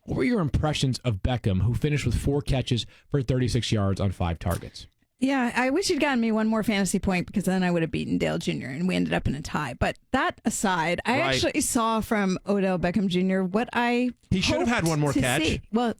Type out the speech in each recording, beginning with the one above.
What were your impressions of Beckham, who finished with 4 catches for 36 yards on 5 targets? Yeah, I wish he'd gotten me one more fantasy point because then I would have beaten Dale Jr. and we ended up in a tie. But that aside, I actually saw from Odell Beckham Jr. what he should have had one more catch. See. Well,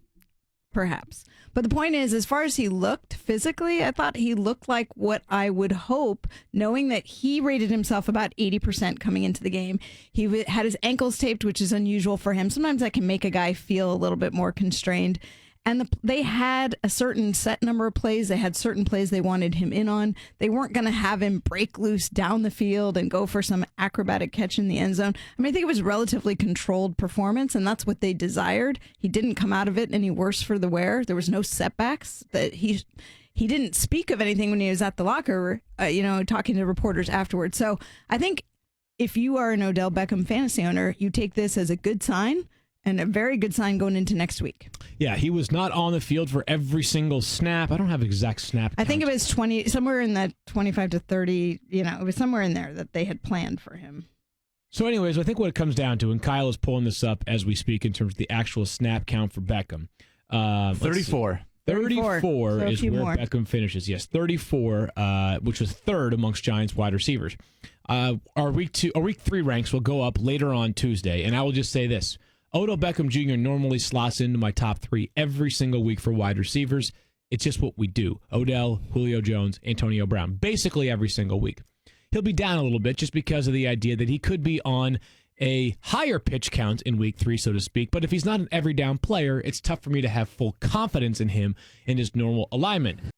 perhaps. But the point is, as far as he looked physically, I thought he looked like what I would hope, knowing that he rated himself about 80% coming into the game. He had his ankles taped, which is unusual for him. Sometimes that can make a guy feel a little bit more constrained. And they had a certain set number of plays. They had certain plays they wanted him in on. They weren't going to have him break loose down the field and go for some acrobatic catch in the end zone. I mean, I think it was a relatively controlled performance, and that's what they desired. He didn't come out of it any worse for the wear. There was no setbacks. That he didn't speak of anything when he was at the locker, talking to reporters afterwards. So I think if you are an Odell Beckham fantasy owner, you take this as a good sign. And a very good sign going into next week. Yeah, he was not on the field for every single snap. I don't have exact snap count. I think it was 20, somewhere in that 25 to 30, it was somewhere in there that they had planned for him. So anyways, I think what it comes down to, and Kyle is pulling this up as we speak in terms of the actual snap count for Beckham. 34. 34 so is where more. Beckham finishes. Yes, 34, which was third amongst Giants wide receivers. Our week 3 ranks will go up later on Tuesday, and I will just say this. Odell Beckham Jr. normally slots into my top 3 every single week for wide receivers. It's just what we do. Odell, Julio Jones, Antonio Brown, basically every single week. He'll be down a little bit just because of the idea that he could be on a higher pitch count in week 3, so to speak. But if he's not an every down player, it's tough for me to have full confidence in him in his normal alignment.